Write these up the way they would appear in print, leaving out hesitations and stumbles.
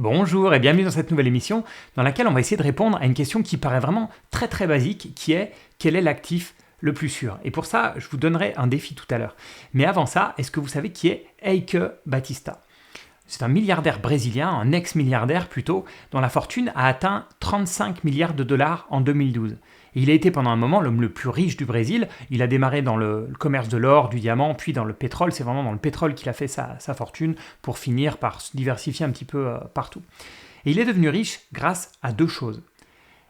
Bonjour et bienvenue dans cette nouvelle émission dans laquelle on va essayer de répondre à une question qui paraît vraiment très basique, qui est quel est l'actif le plus sûr? Et pour ça, je vous donnerai un défi tout à l'heure. Mais avant ça, est-ce que vous savez qui est Eike Batista? C'est un milliardaire brésilien, un ex-milliardaire plutôt, dont la fortune a atteint 35 milliards de dollars en 2012. Et il a été pendant un moment l'homme le plus riche du Brésil. Il a démarré dans le commerce de l'or, du diamant, puis dans le pétrole. C'est vraiment dans le pétrole qu'il a fait sa fortune pour finir par se diversifier un petit peu partout. Et il est devenu riche grâce à deux choses.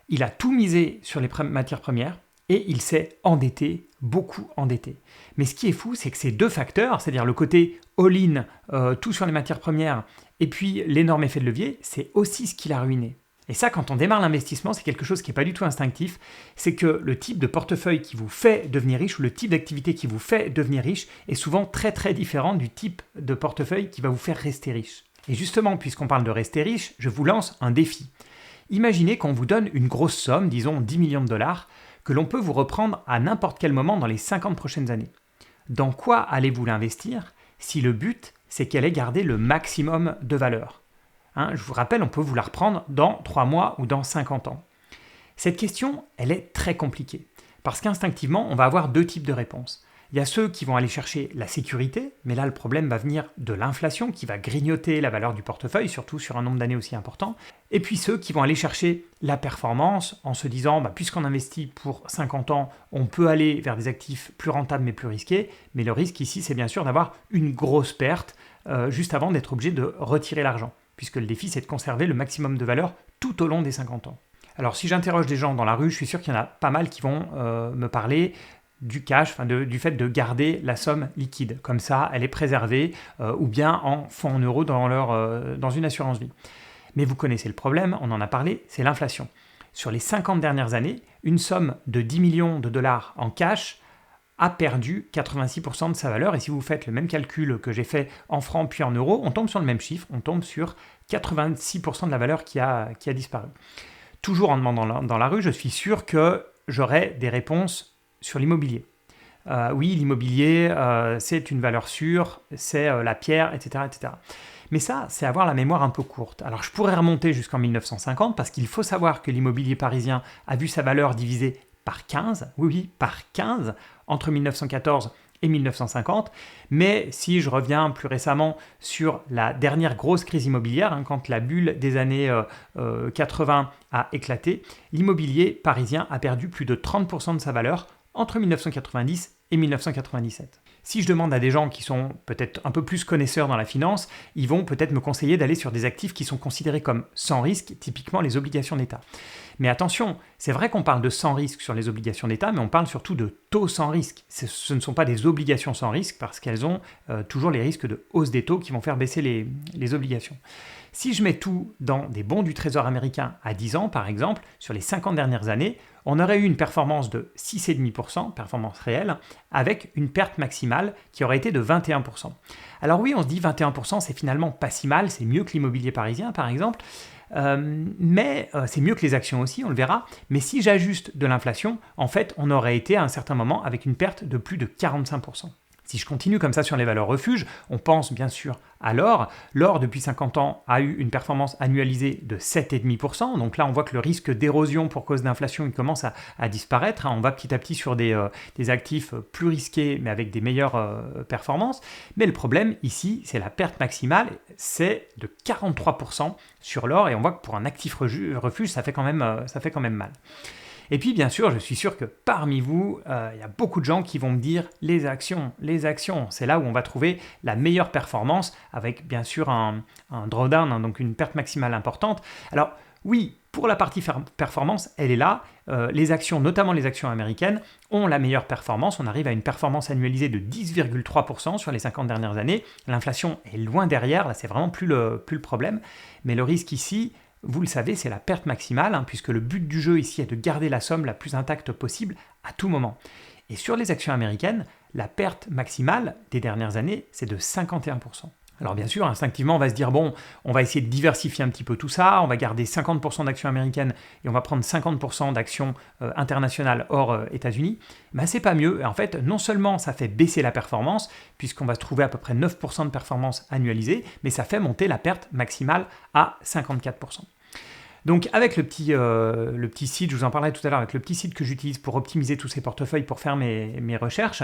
Il a tout misé sur les matières premières et il s'est endetté, beaucoup endetté. Mais ce qui est fou, c'est que ces deux facteurs, c'est-à-dire le côté all-in, tout sur les matières premières, et puis l'énorme effet de levier, c'est aussi ce qui l'a ruiné. Et ça, quand on démarre l'investissement, c'est quelque chose qui n'est pas du tout instinctif. C'est que le type de portefeuille qui vous fait devenir riche ou le type d'activité qui vous fait devenir riche est souvent très différent du type de portefeuille qui va vous faire rester riche. Et justement, puisqu'on parle de rester riche, je vous lance un défi. Imaginez qu'on vous donne une grosse somme, disons 10 millions de dollars, que l'on peut vous reprendre à n'importe quel moment dans les 50 prochaines années. Dans quoi allez-vous l'investir si le but, c'est qu'elle ait gardé le maximum de valeur? Je vous rappelle, on peut vous la reprendre dans 3 mois ou dans 50 ans. Cette question, elle est très compliquée, parce qu'instinctivement, on va avoir deux types de réponses. Il y a ceux qui vont aller chercher la sécurité, mais là le problème va venir de l'inflation qui va grignoter la valeur du portefeuille, surtout sur un nombre d'années aussi important. Et puis ceux qui vont aller chercher la performance en se disant, puisqu'on investit pour 50 ans, on peut aller vers des actifs plus rentables mais plus risqués, mais le risque ici c'est bien sûr d'avoir une grosse perte juste avant d'être obligé de retirer l'argent, puisque le défi c'est de conserver le maximum de valeur tout au long des 50 ans. Alors si j'interroge des gens dans la rue, je suis sûr qu'il y en a pas mal qui vont me parler du cash, du fait de garder la somme liquide. Comme ça, elle est préservée, ou bien en fonds en euros dans une assurance vie. Mais vous connaissez le problème, on en a parlé, c'est l'inflation. Sur les 50 dernières années, une somme de 10 millions de dollars en cash a perdu 86% de sa valeur. Et si vous faites le même calcul que j'ai fait en francs puis en euros, on tombe sur le même chiffre, on tombe sur 86% de la valeur qui a disparu. Toujours en demandant dans la rue, je suis sûr que j'aurai des réponses sur l'immobilier. Oui, l'immobilier, c'est une valeur sûre, c'est la pierre, etc., etc. Mais ça, c'est avoir la mémoire un peu courte. Alors, je pourrais remonter jusqu'en 1950 parce qu'il faut savoir que l'immobilier parisien a vu sa valeur divisée par 15, oui, par 15, entre 1914 et 1950. Mais si je reviens plus récemment sur la dernière grosse crise immobilière, quand la bulle des années 80 a éclaté, l'immobilier parisien a perdu plus de 30% de sa valeur entre 1990 et 1997. Si je demande à des gens qui sont peut-être un peu plus connaisseurs dans la finance, ils vont peut-être me conseiller d'aller sur des actifs qui sont considérés comme sans risque, typiquement les obligations d'État. Mais attention, c'est vrai qu'on parle de sans risque sur les obligations d'État, mais on parle surtout de taux sans risque. Ce ne sont pas des obligations sans risque parce qu'elles ont toujours les risques de hausse des taux qui vont faire baisser les obligations. Si je mets tout dans des bons du Trésor américain à 10 ans, par exemple, sur les 50 dernières années, on aurait eu une performance de 6,5%, performance réelle, avec une perte maximale qui aurait été de 21%. Alors oui, on se dit 21%, c'est finalement pas si mal, c'est mieux que l'immobilier parisien, par exemple, mais c'est mieux que les actions aussi, on le verra. Mais si j'ajuste de l'inflation, en fait, on aurait été à un certain moment avec une perte de plus de 45%. Si je continue comme ça sur les valeurs refuges, on pense bien sûr à l'or. L'or, depuis 50 ans, a eu une performance annualisée de 7,5%. Donc là, on voit que le risque d'érosion pour cause d'inflation il commence à disparaître. On va petit à petit sur des actifs plus risqués, mais avec des meilleures performances. Mais le problème ici, c'est la perte maximale, c'est de 43% sur l'or. Et on voit que pour un actif refuge, ça fait quand même mal. Et puis bien sûr, je suis sûr que parmi vous, il y a beaucoup de gens qui vont me dire les actions, c'est là où on va trouver la meilleure performance avec bien sûr un drawdown, donc une perte maximale importante. Alors oui, pour la partie performance, elle est là. Les actions, notamment les actions américaines, ont la meilleure performance. On arrive à une performance annualisée de 10,3% sur les 50 dernières années. L'inflation est loin derrière, là c'est vraiment plus le problème. Mais le risque ici, vous le savez, c'est la perte maximale, puisque le but du jeu ici est de garder la somme la plus intacte possible à tout moment. Et sur les actions américaines, la perte maximale des dernières années, c'est de 51%. Alors bien sûr, instinctivement, on va se dire, bon, on va essayer de diversifier un petit peu tout ça, on va garder 50% d'actions américaines et on va prendre 50% d'actions internationales hors États-Unis. Ben, c'est pas mieux. En fait, non seulement ça fait baisser la performance, puisqu'on va se trouver à peu près 9% de performance annualisée, mais ça fait monter la perte maximale à 54%. Donc avec le petit site, je vous en parlerai tout à l'heure, avec le petit site que j'utilise pour optimiser tous ces portefeuilles, pour faire mes recherches,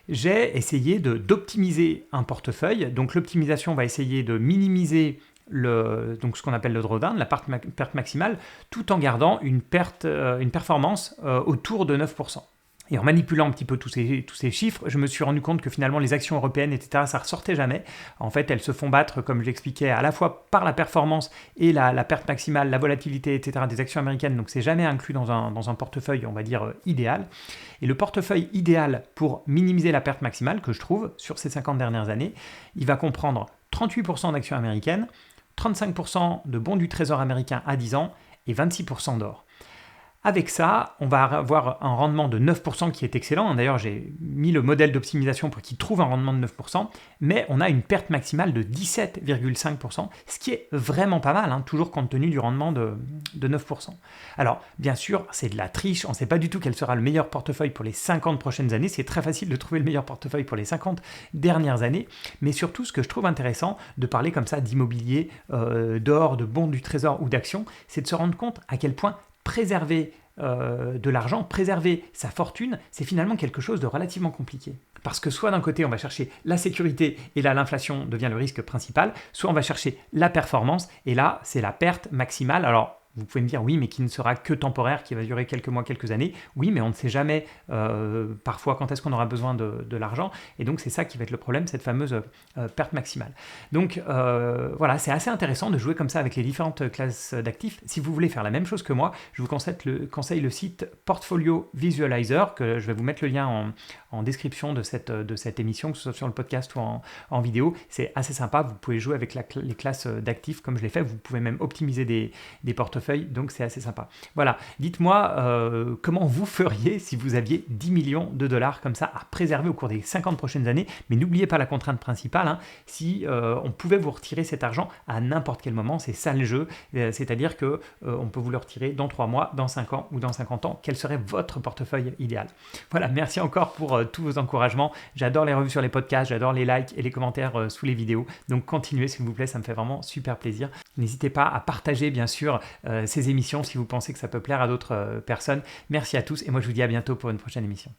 j'ai essayé d'optimiser un portefeuille. Donc l'optimisation va essayer de minimiser donc ce qu'on appelle le drawdown, la perte maximale, tout en gardant une performance autour de 9%. Et en manipulant un petit peu tous ces chiffres, je me suis rendu compte que finalement les actions européennes, etc., ça ne ressortait jamais. En fait, elles se font battre, comme je l'expliquais, à la fois par la performance et la perte maximale, la volatilité, etc., des actions américaines. Donc, c'est jamais inclus dans un portefeuille, on va dire, idéal. Et le portefeuille idéal pour minimiser la perte maximale, que je trouve, sur ces 50 dernières années, il va comprendre 38% d'actions américaines, 35% de bons du trésor américain à 10 ans et 26% d'or. Avec ça, on va avoir un rendement de 9% qui est excellent. D'ailleurs, j'ai mis le modèle d'optimisation pour qu'il trouve un rendement de 9%, mais on a une perte maximale de 17,5%, ce qui est vraiment pas mal, toujours compte tenu du rendement de 9%. Alors, bien sûr, c'est de la triche. On ne sait pas du tout quel sera le meilleur portefeuille pour les 50 prochaines années. C'est très facile de trouver le meilleur portefeuille pour les 50 dernières années. Mais surtout, ce que je trouve intéressant de parler comme ça d'immobilier, d'or, de bons du trésor ou d'actions, c'est de se rendre compte à quel point préserver de l'argent, préserver sa fortune, c'est finalement quelque chose de relativement compliqué. Parce que soit d'un côté, on va chercher la sécurité et là, l'inflation devient le risque principal, soit on va chercher la performance et là, c'est la perte maximale. Alors, vous pouvez me dire, oui, mais qui ne sera que temporaire, qui va durer quelques mois, quelques années. Oui, mais on ne sait jamais parfois quand est-ce qu'on aura besoin de l'argent. Et donc, c'est ça qui va être le problème, cette fameuse perte maximale. Donc, voilà, c'est assez intéressant de jouer comme ça avec les différentes classes d'actifs. Si vous voulez faire la même chose que moi, je vous conseille le site Portfolio Visualizer, que je vais vous mettre le lien en description de cette émission, que ce soit sur le podcast ou en vidéo. C'est assez sympa. Vous pouvez jouer avec les classes d'actifs comme je l'ai fait. Vous pouvez même optimiser des portefeuilles. Donc c'est assez sympa. Voilà, dites-moi comment vous feriez si vous aviez 10 millions de dollars comme ça à préserver au cours des 50 prochaines années. Mais n'oubliez pas la contrainte principale, si on pouvait vous retirer cet argent à n'importe quel moment, c'est ça le jeu. C'est-à-dire qu'on peut vous le retirer dans 3 mois, dans 5 ans ou dans 50 ans. Quel serait votre portefeuille idéal? Voilà, merci encore pour tous vos encouragements. J'adore les revues sur les podcasts, j'adore les likes et les commentaires sous les vidéos. Donc continuez s'il vous plaît, ça me fait vraiment super plaisir. N'hésitez pas à partager bien sûr ces émissions si vous pensez que ça peut plaire à d'autres personnes. Merci à tous et moi je vous dis à bientôt pour une prochaine émission.